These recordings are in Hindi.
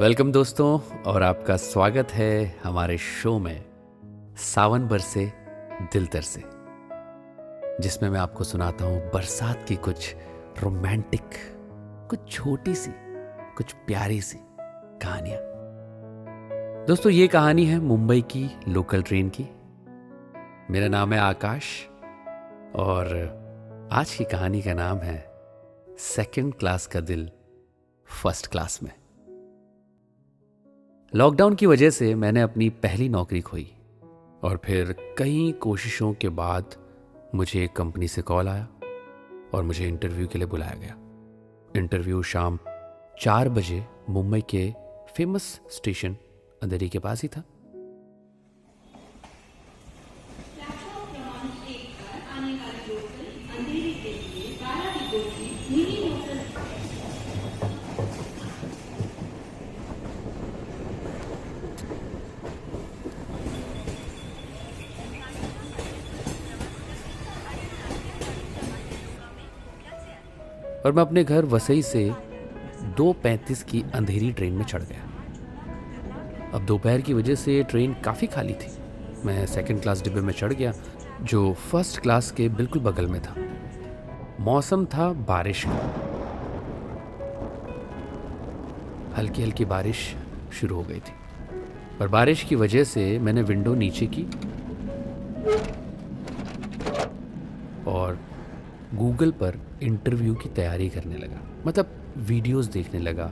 वेलकम दोस्तों, और आपका स्वागत है हमारे शो में सावन बरसे दिल तरसे, जिसमें मैं आपको सुनाता हूँ बरसात की कुछ रोमांटिक, कुछ छोटी सी, कुछ प्यारी सी कहानियां। दोस्तों, ये कहानी है मुंबई की लोकल ट्रेन की। मेरा नाम है आकाश और आज की कहानी का नाम है सेकंड क्लास का दिल फर्स्ट क्लास में। लॉकडाउन की वजह से मैंने अपनी पहली नौकरी खोई और फिर कई कोशिशों के बाद मुझे एक कंपनी से कॉल आया और मुझे इंटरव्यू के लिए बुलाया गया। इंटरव्यू शाम 4 बजे मुंबई के फेमस स्टेशन अंधेरी के पास ही था। और मैं अपने घर वसई से 2:35 की अंधेरी ट्रेन में चढ़ गया। अब दोपहर की वजह से ट्रेन काफ़ी खाली थी। मैं सेकंड क्लास डिब्बे में चढ़ गया, जो फर्स्ट क्लास के बिल्कुल बगल में था। मौसम था बारिश का। हल्की हल्की बारिश शुरू हो गई थी और बारिश की वजह से मैंने विंडो नीचे की और गूगल पर इंटरव्यू की तैयारी करने लगा। मतलब वीडियोस देखने लगा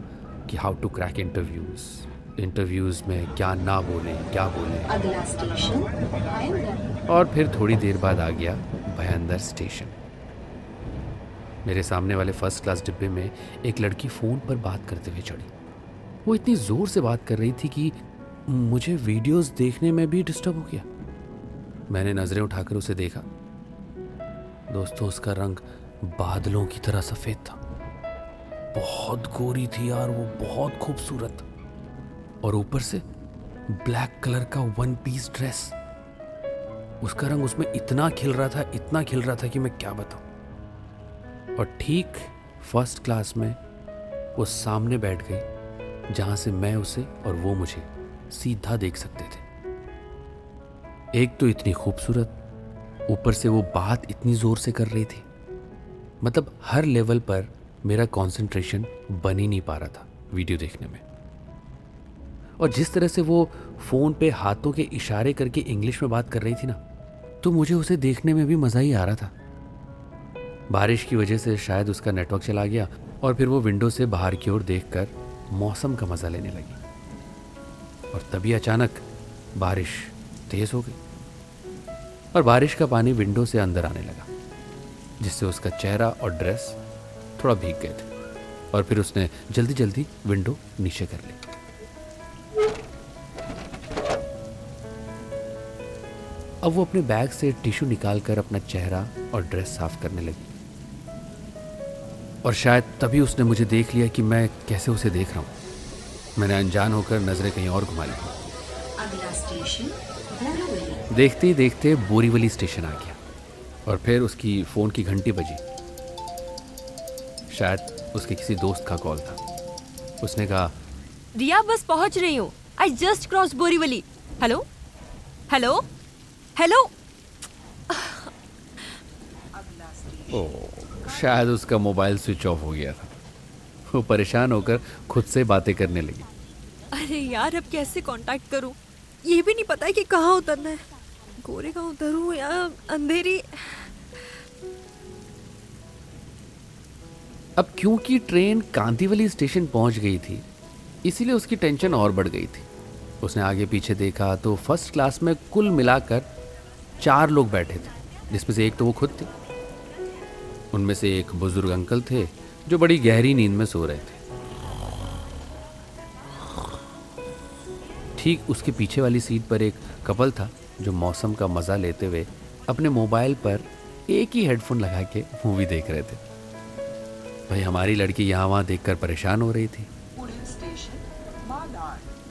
कि हाउ टू क्रैक इंटरव्यूज़ में क्या ना बोलें, क्या बोलें। अगला स्टेशन भयंदर। और फिर थोड़ी देर बाद आ गया भयंदर स्टेशन। मेरे सामने वाले फर्स्ट क्लास डिब्बे में एक लड़की फ़ोन पर बात करते हुए चढ़ी। वो इतनी ज़ोर से बात कर रही थी कि मुझे वीडियोस देखने में भी डिस्टर्ब हो गया। मैंने नज़रें उठाकर उसे देखा। दोस्तों, उसका रंग बादलों की तरह सफ़ेद था। बहुत गोरी थी यार, वो बहुत खूबसूरत। और ऊपर से ब्लैक कलर का 1 पीस ड्रेस। उसका रंग उसमें इतना खिल रहा था कि मैं क्या बताऊं। और ठीक फर्स्ट क्लास में वो सामने बैठ गई, जहां से मैं उसे और वो मुझे सीधा देख सकते थे। एक तो इतनी खूबसूरत, ऊपर से वो बात इतनी जोर से कर रही थी। मतलब हर लेवल पर मेरा कंसंट्रेशन बन ही नहीं पा रहा था वीडियो देखने में। और जिस तरह से वो फोन पे हाथों के इशारे करके इंग्लिश में बात कर रही थी ना, तो मुझे उसे देखने में भी मजा ही आ रहा था। बारिश की वजह से शायद उसका नेटवर्क चला गया और फिर वो विंडो से बाहर की ओर देखकर मौसम का मजा लेने लगी। और तभी अचानक बारिश तेज हो गई और बारिश का पानी विंडो से अंदर आने लगा, जिससे उसका चेहरा और ड्रेस थोड़ा भीग गए थे। और फिर उसने जल्दी जल्दी विंडो नीचे कर ली। अब वो अपने बैग से टिश्यू निकालकर अपना चेहरा और ड्रेस साफ करने लगी। और शायद तभी उसने मुझे देख लिया कि मैं कैसे उसे देख रहा हूँ। मैंने अनजान होकर नजरें कहीं और घुमा ली। अगला स्टेशन बोरीवली। देखते ही देखते बोरीवली स्टेशन आ गया और फिर उसकी फ़ोन की घंटी बजी। शायद उसके किसी दोस्त का कॉल था। उसने कहा, रिया, बस पहुंच रही हूँ। I just cross Borivali. Hello hello hello. Oh, शायद उसका मोबाइल स्विच ऑफ हो गया था। वो परेशान होकर खुद से बातें करने लगी। अरे यार, अब कैसे कांटेक्ट करूँ? ये भी नहीं पता है कि कहाँ उतरना है। गोरेगांव उतरूँ या अंधेरी? अब क्योंकि ट्रेन कांदीवली स्टेशन पहुंच गई थी, इसीलिए उसकी टेंशन और बढ़ गई थी। उसने आगे पीछे देखा तो फर्स्ट क्लास में कुल मिलाकर 4 लोग बैठे थे, जिसमें से एक तो वो खुद थी। उनमें से एक बुजुर्ग अंकल थे जो बड़ी गहरी नींद में सो रहे थे। ठीक उसके पीछे वाली सीट पर एक कपल था जो मौसम का मजा लेते हुए अपने मोबाइल पर एक ही हेडफोन लगा के मूवी देख रहे थे। भाई, हमारी लड़की यहाँ वहाँ देखकर परेशान हो रही थी।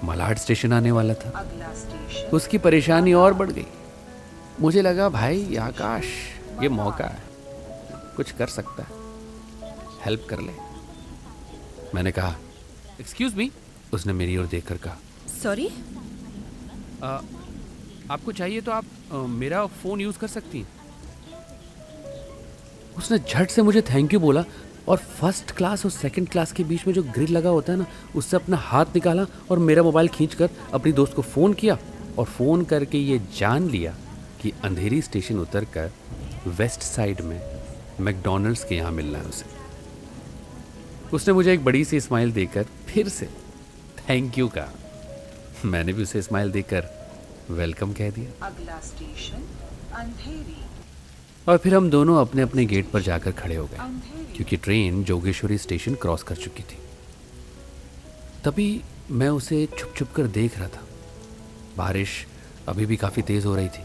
मलाड स्टेशन आने वाला था। अगला स्टेशन उसकी परेशानी और बढ़ गई। मुझे लगा, भाई आकाश, ये मौका है, कुछ कर सकता है, हेल्प कर ले। मैंने कहा, एक्सक्यूज मी, उसने मेरी ओर देखकर कहा। सॉरी। आपको चाहिए तो आप मेरा फ़ोन यूज़ कर सकती हैं। उसने झट से मुझे थैंक यू बोला और फर्स्ट क्लास और सेकंड क्लास के बीच में जो ग्रिल लगा होता है ना, उससे अपना हाथ निकाला और मेरा मोबाइल खींचकर अपनी दोस्त को फ़ोन किया और फ़ोन करके ये जान लिया कि अंधेरी स्टेशन उतरकर वेस्ट साइड में मैकडॉनल्ड्स के यहाँ मिलना है उसे। उसने मुझे एक बड़ी सी स्माइल देकर फिर से थैंक यू कहा। मैंने भी उसे स्माइल देकर वेलकम कह दिया अगला स्टेशन अंधेरी। और फिर हम दोनों अपने अपने गेट पर जाकर खड़े हो गए क्योंकि ट्रेन जोगेश्वरी स्टेशन क्रॉस कर चुकी थी। तभी मैं उसे छुप छुप कर देख रहा था। बारिश अभी भी काफ़ी तेज़ हो रही थी।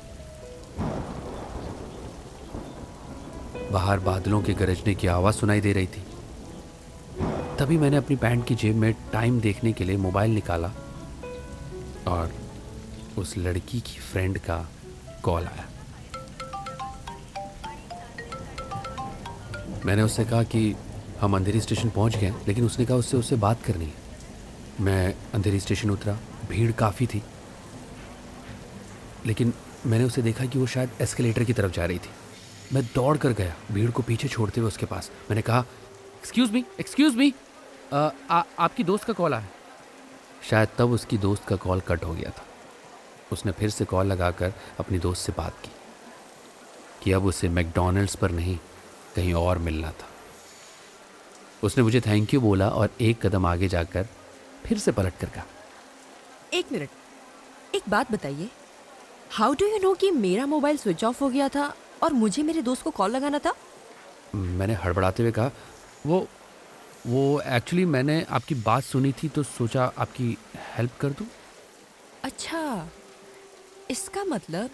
बाहर बादलों के गरजने की आवाज़ सुनाई दे रही थी। तभी मैंने अपनी पैंट की जेब में टाइम देखने के लिए मोबाइल निकाला और उस लड़की की फ्रेंड का कॉल आया। मैंने उससे कहा कि हम अंधेरी स्टेशन पहुंच गए, लेकिन उसने कहा उससे बात करनी है। मैं अंधेरी स्टेशन उतरा, भीड़ काफ़ी थी, लेकिन मैंने उसे देखा कि वो शायद एस्केलेटर की तरफ जा रही थी। मैं दौड़ कर गया भीड़ को पीछे छोड़ते हुए उसके पास। मैंने कहा एक्सक्यूज़ मी, आपकी दोस्त का कॉल आया। शायद तब उसकी दोस्त का कॉल कट हो गया था। उसने फिर से कॉल लगाकर अपनी दोस्त से बात की कि अब उसे मैकडॉनल्ड्स पर नहीं कहीं और मिलना था। उसने मुझे थैंक यू बोला और एक कदम आगे जाकर फिर से पलट कर कहा, एक मिनट, एक बात बताइए, हाउ डू यू नो कि मेरा मोबाइल स्विच ऑफ हो गया था और मुझे मेरे दोस्त को कॉल लगाना था? मैंने हड़बड़ाते हुए कहा, वो एक्चुअली मैंने आपकी बात सुनी थी तो सोचा आपकी हेल्प कर दूं। अच्छा, इसका मतलब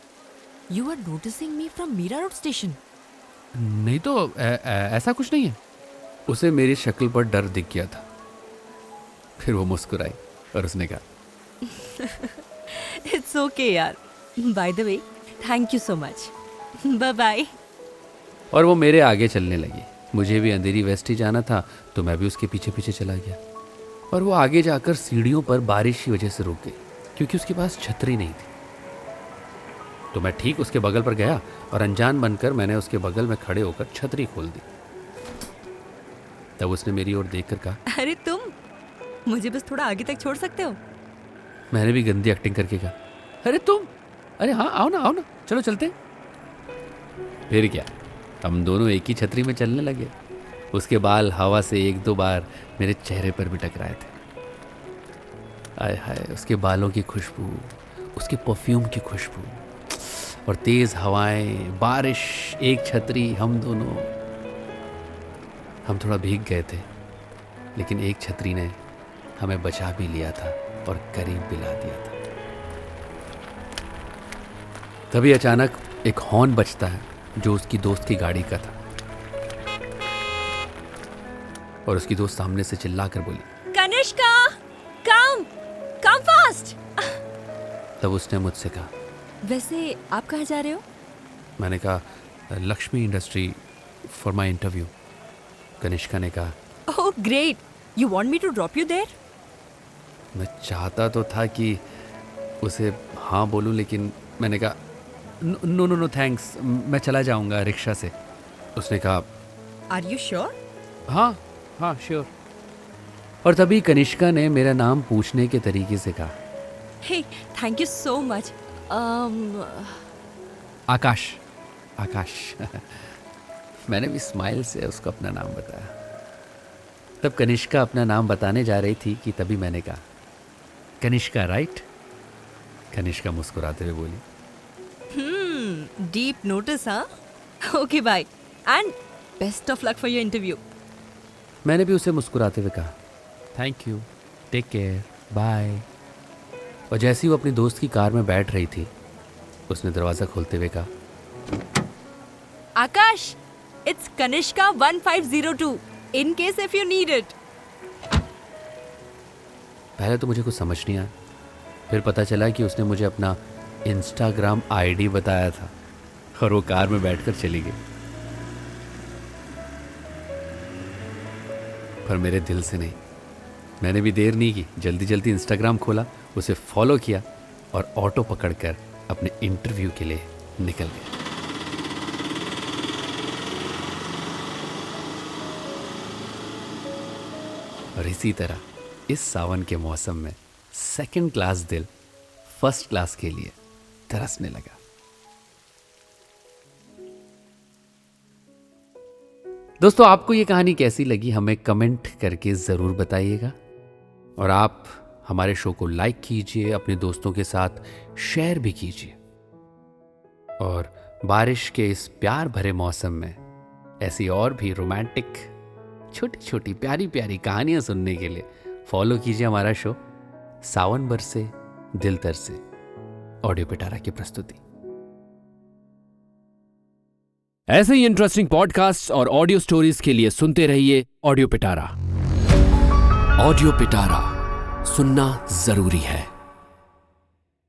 you are noticing me from Mira Road station. नहीं तो ऐसा कुछ नहीं है। उसे मेरी शक्ल पर डर दिख गया था। फिर वो मुस्कुराई और उसने कहा, इट्स ओके यार, by the way thank you so much, bye bye. और वो मेरे आगे चलने लगी। मुझे भी अंधेरी वेस्ट ही जाना था तो मैं भी उसके पीछे पीछे चला गया। और वो आगे जाकर सीढ़ियों पर बारिश की वजह से रुक गई क्योंकि उसके पास छतरी नहीं थी। तो मैं ठीक उसके बगल पर गया और अनजान बनकर मैंने उसके बगल में खड़े होकर छतरी खोल दी। तब उसने मेरी ओर देखकर कहा, अरे तुम मुझे बस थोड़ा आगे तक छोड़ सकते हो? मैंने भी गंदी एक्टिंग करके कहा, अरे तुम, अरे हाँ आओ ना चलो चलते हैं। फिर क्या, हम दोनों एक ही छतरी में चलने लगे। उसके बाल हवा से एक दो बार मेरे चेहरे पर भी टकराए थे। आय हाय, उसके बालों की खुशबू, उसके परफ्यूम की खुशबू और तेज़ हवाएं, बारिश, एक छतरी, हम दोनों। हम थोड़ा भीग गए थे, लेकिन एक छतरी ने हमें बचा भी लिया था और करीब भी ला दिया था। तभी अचानक एक हॉर्न बजता है जो उसकी दोस्त की गाड़ी का था और उसकी दोस्त सामने से चिल्लाकर बोली, कनिष्का, कम फास्ट। तब उसने मुझसे कहा, वैसे आप कहाँ जा रहे हो? मैंने कहा, Lakshmi industry for my interview. Kanishka ने कहा, oh great, you want me to drop you there? मैं चाहता तो था कि उसे हाँ बोलूं, लेकिन मैंने कहा नो थैंक्स, मैं चला जाऊंगा रिक्शा से। उसने कहा, आर यू श्योर? हाँ श्योर। और तभी कनिष्का ने मेरा नाम पूछने के तरीके से कहा, hey thank you so much. Akash. मैंने भी स्माइल से उसको अपना नाम बताया। तब कनिष्का अपना नाम बताने जा रही थी कि तभी मैंने कहा, कनिष्का राइट? कनिष्का मुस्कुराते हुए बोली, डीप नोटिस, हाँ? Okay bye and best of luck for your interview. मैंने भी उसे मुस्कुराते हुए कहा, thank you, take care, bye. और जैसे ही वो अपनी दोस्त की कार में बैठ रही थी, उसने दरवाज़ा खोलते हुए कहा, Akash, it's Kanishka 1502 in case if you need it. पहले तो मुझे कुछ समझ नहीं आया, फिर पता चला कि उसने मुझे अपना इंस्टाग्राम आईडी बताया था और वो कार में बैठकर चली गई। पर मेरे दिल से नहीं, मैंने भी देर नहीं की, जल्दी जल्दी इंस्टाग्राम खोला, उसे फॉलो किया और ऑटो पकड़कर अपने इंटरव्यू के लिए निकल गया। और इसी तरह इस सावन के मौसम में सेकंड क्लास दिल फर्स्ट क्लास के लिए तरसने लगा। दोस्तों, आपको ये कहानी कैसी लगी हमें कमेंट करके ज़रूर बताइएगा। और आप हमारे शो को लाइक कीजिए, अपने दोस्तों के साथ शेयर भी कीजिए। और बारिश के इस प्यार भरे मौसम में ऐसी और भी रोमांटिक छोटी छोटी प्यारी प्यारी कहानियां सुनने के लिए फॉलो कीजिए हमारा शो सावन बरसे दिल तरसे, ऑडियो पिटारा की प्रस्तुति। ऐसे ही इंटरेस्टिंग पॉडकास्ट और ऑडियो स्टोरीज के लिए सुनते रहिए ऑडियो पिटारा। ऑडियो पिटारा सुनना जरूरी है।